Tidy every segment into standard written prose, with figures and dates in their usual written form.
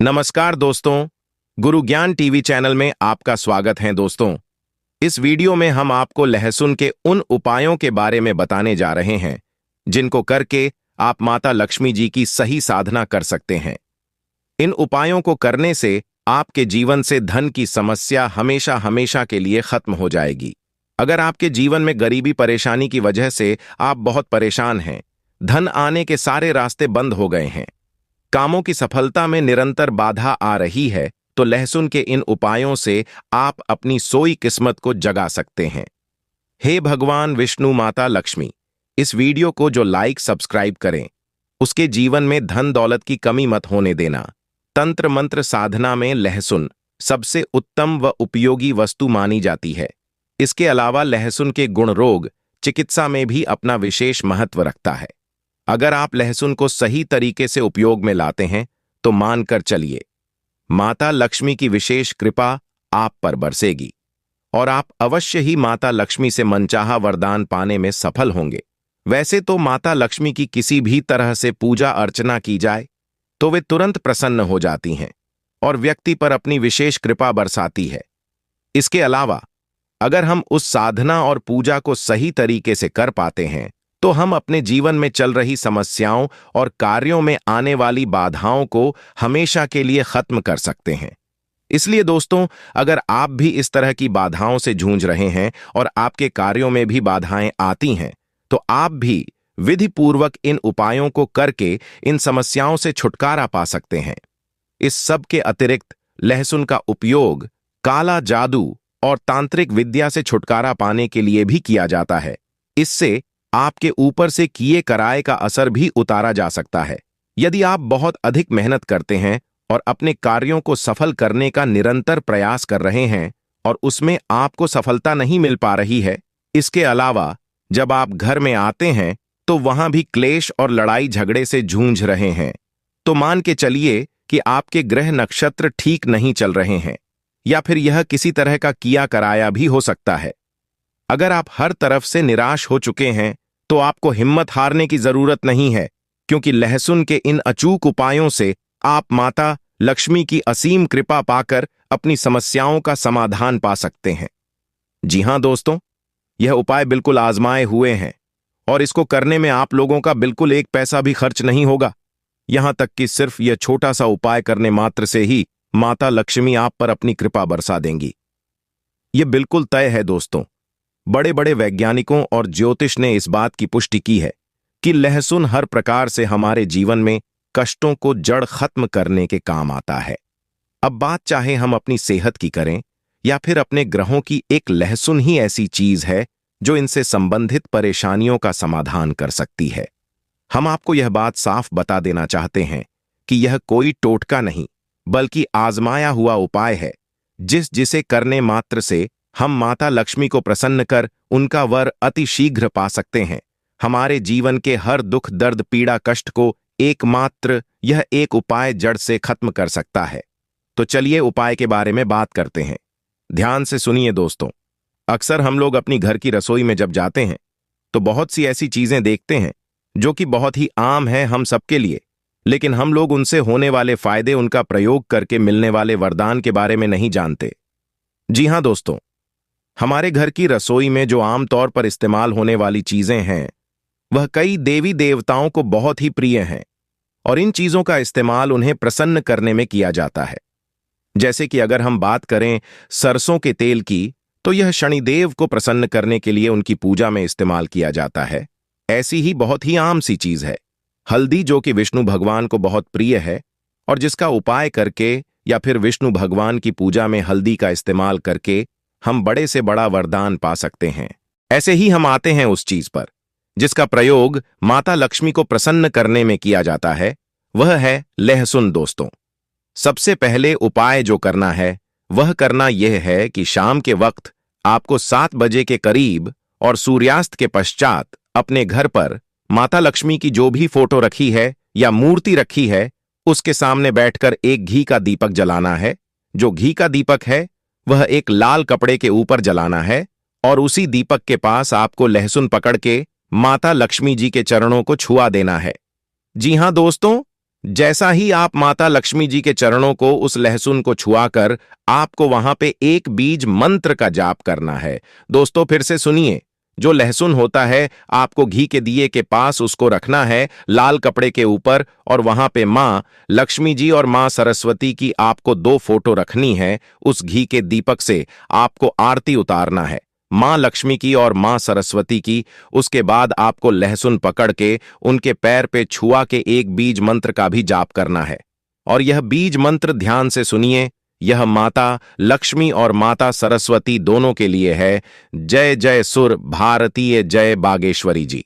नमस्कार दोस्तों, गुरु ज्ञान टीवी चैनल में आपका स्वागत है दोस्तों। इस वीडियो में हम आपको लहसुन के उन उपायों के बारे में बताने जा रहे हैं जिनको करके आप माता लक्ष्मी जी की सही साधना कर सकते हैं। इन उपायों को करने से आपके जीवन से धन की समस्या हमेशा हमेशा के लिए खत्म हो जाएगी। अगर आपके जीवन में गरीबी परेशानी की वजह से आप बहुत परेशान हैं, धन आने के सारे रास्ते बंद हो गए हैं, कामों की सफलता में निरंतर बाधा आ रही है, तो लहसुन के इन उपायों से आप अपनी सोई किस्मत को जगा सकते हैं। हे भगवान विष्णु माता लक्ष्मी, इस वीडियो को जो लाइक सब्सक्राइब करें उसके जीवन में धन दौलत की कमी मत होने देना। तंत्र मंत्र साधना में लहसुन सबसे उत्तम व उपयोगी वस्तु मानी जाती है। इसके अलावा लहसुन के गुण रोग चिकित्सा में भी अपना विशेष महत्व रखता है। अगर आप लहसुन को सही तरीके से उपयोग में लाते हैं तो मानकर चलिए, माता लक्ष्मी की विशेष कृपा आप पर बरसेगी और आप अवश्य ही माता लक्ष्मी से मनचाहा वरदान पाने में सफल होंगे। वैसे तो माता लक्ष्मी की किसी भी तरह से पूजा अर्चना की जाए तो वे तुरंत प्रसन्न हो जाती हैं और व्यक्ति पर अपनी विशेष कृपा बरसाती है। इसके अलावा अगर हम उस साधना और पूजा को सही तरीके से कर पाते हैं तो हम अपने जीवन में चल रही समस्याओं और कार्यों में आने वाली बाधाओं को हमेशा के लिए खत्म कर सकते हैं। इसलिए दोस्तों, अगर आप भी इस तरह की बाधाओं से जूझ रहे हैं और आपके कार्यों में भी बाधाएं आती हैं, तो आप भी विधि पूर्वक इन उपायों को करके इन समस्याओं से छुटकारा पा सकते हैं। इस सब के अतिरिक्त लहसुन का उपयोग काला जादू और तांत्रिक विद्या से छुटकारा पाने के लिए भी किया जाता है। इससे आपके ऊपर से किए कराए का असर भी उतारा जा सकता है। यदि आप बहुत अधिक मेहनत करते हैं और अपने कार्यों को सफल करने का निरंतर प्रयास कर रहे हैं और उसमें आपको सफलता नहीं मिल पा रही है, इसके अलावा जब आप घर में आते हैं तो वहां भी क्लेश और लड़ाई झगड़े से जूझ रहे हैं, तो मान के चलिए कि आपके ग्रह नक्षत्र ठीक नहीं चल रहे हैं या फिर यह किसी तरह का किया कराया भी हो सकता है। अगर आप हर तरफ से निराश हो चुके हैं तो आपको हिम्मत हारने की जरूरत नहीं है, क्योंकि लहसुन के इन अचूक उपायों से आप माता लक्ष्मी की असीम कृपा पाकर अपनी समस्याओं का समाधान पा सकते हैं। जी हां दोस्तों, यह उपाय बिल्कुल आजमाए हुए हैं और इसको करने में आप लोगों का बिल्कुल एक पैसा भी खर्च नहीं होगा। यहां तक कि सिर्फ यह छोटा सा उपाय करने मात्र से ही माता लक्ष्मी आप पर अपनी कृपा बरसा देंगी। यह बिल्कुल तय है दोस्तों। बड़े बड़े वैज्ञानिकों और ज्योतिष ने इस बात की पुष्टि की है कि लहसुन हर प्रकार से हमारे जीवन में कष्टों को जड़ खत्म करने के काम आता है। अब बात चाहे हम अपनी सेहत की करें या फिर अपने ग्रहों की, एक लहसुन ही ऐसी चीज है जो इनसे संबंधित परेशानियों का समाधान कर सकती है। हम आपको यह बात साफ बता देना चाहते हैं कि यह कोई टोटका नहीं बल्कि आजमाया हुआ उपाय है, जिसे करने मात्र से हम माता लक्ष्मी को प्रसन्न कर उनका वर अति शीघ्र पा सकते हैं। हमारे जीवन के हर दुख दर्द पीड़ा कष्ट को एकमात्र यह एक उपाय जड़ से खत्म कर सकता है। तो चलिए उपाय के बारे में बात करते हैं। ध्यान से सुनिए दोस्तों। अक्सर हम लोग अपनी घर की रसोई में जब जाते हैं तो बहुत सी ऐसी चीजें देखते हैं जो कि बहुत ही आम है हम सबके लिए, लेकिन हम लोग उनसे होने वाले फायदे, उनका प्रयोग करके मिलने वाले वरदान के बारे में नहीं जानते। जी हां दोस्तों, हमारे घर की रसोई में जो आमतौर पर इस्तेमाल होने वाली चीजें हैं वह कई देवी देवताओं को बहुत ही प्रिय हैं और इन चीजों का इस्तेमाल उन्हें प्रसन्न करने में किया जाता है। जैसे कि अगर हम बात करें सरसों के तेल की, तो यह शनिदेव को प्रसन्न करने के लिए उनकी पूजा में इस्तेमाल किया जाता है। ऐसी ही बहुत ही आम सी चीज है हल्दी, जो कि विष्णु भगवान को बहुत प्रिय है और जिसका उपाय करके या फिर विष्णु भगवान की पूजा में हल्दी का इस्तेमाल करके हम बड़े से बड़ा वरदान पा सकते हैं। ऐसे ही हम आते हैं उस चीज पर जिसका प्रयोग माता लक्ष्मी को प्रसन्न करने में किया जाता है, वह है लहसुन दोस्तों। सबसे पहले उपाय जो करना है वह करना यह है कि शाम के वक्त आपको 7 बजे के करीब और सूर्यास्त के पश्चात अपने घर पर माता लक्ष्मी की जो भी फोटो रखी है या मूर्ति रखी है उसके सामने बैठकर एक घी का दीपक जलाना है। जो घी का दीपक है वह एक लाल कपड़े के ऊपर जलाना है और उसी दीपक के पास आपको लहसुन पकड़ के माता लक्ष्मी जी के चरणों को छुआ देना है। जी हां दोस्तों, जैसा ही आप माता लक्ष्मी जी के चरणों को उस लहसुन को छुआकर आपको वहां पे एक बीज मंत्र का जाप करना है। दोस्तों फिर से सुनिए, जो लहसुन होता है आपको घी के दिए के पास उसको रखना है लाल कपड़े के ऊपर, और वहां पे मां लक्ष्मी जी और मां सरस्वती की आपको 2 फोटो रखनी है। उस घी के दीपक से आपको आरती उतारना है मां लक्ष्मी की और मां सरस्वती की। उसके बाद आपको लहसुन पकड़ के उनके पैर पे छुआ के एक बीज मंत्र का भी जाप करना है। और यह बीज मंत्र ध्यान से सुनिए, यह माता लक्ष्मी और माता सरस्वती दोनों के लिए है। जय जय सुर भारतीय जय बागेश्वरी जी।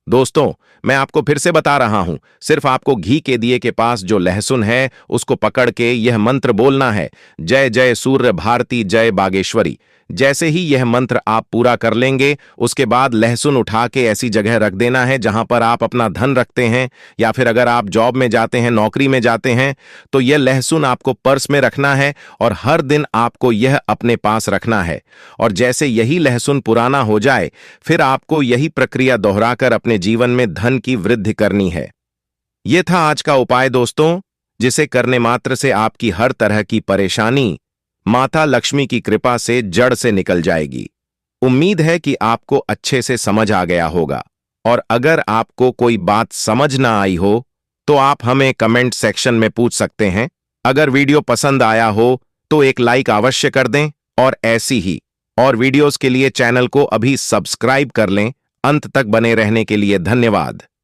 दोस्तों मैं आपको फिर से बता रहा हूं, सिर्फ आपको घी के दिए के पास जो लहसुन है उसको पकड़ के यह मंत्र बोलना है, जय जय सूर्य भारती जय बागेश्वरी। जैसे ही यह मंत्र आप पूरा कर लेंगे उसके बाद लहसुन उठा के ऐसी जगह रख देना है जहां पर आप अपना धन रखते हैं, या फिर अगर आप जॉब में जाते हैं, नौकरी में जाते हैं, तो यह लहसुन आपको पर्स में रखना है और हर दिन आपको यह अपने पास रखना है। और जैसे यही लहसुन पुराना हो जाए फिर आपको यही प्रक्रिया दोहराकर अपने जीवन में धन की वृद्धि करनी है। यह था आज का उपाय दोस्तों, जिसे करने मात्र से आपकी हर तरह की परेशानी माता लक्ष्मी की कृपा से जड़ से निकल जाएगी। उम्मीद है कि आपको अच्छे से समझ आ गया होगा, और अगर आपको कोई बात समझ ना आई हो तो आप हमें कमेंट सेक्शन में पूछ सकते हैं। अगर वीडियो पसंद आया हो तो एक लाइक अवश्य कर दें, और ऐसी ही और वीडियोस के लिए चैनल को अभी सब्सक्राइब कर लें। अंत तक बने रहने के लिए धन्यवाद।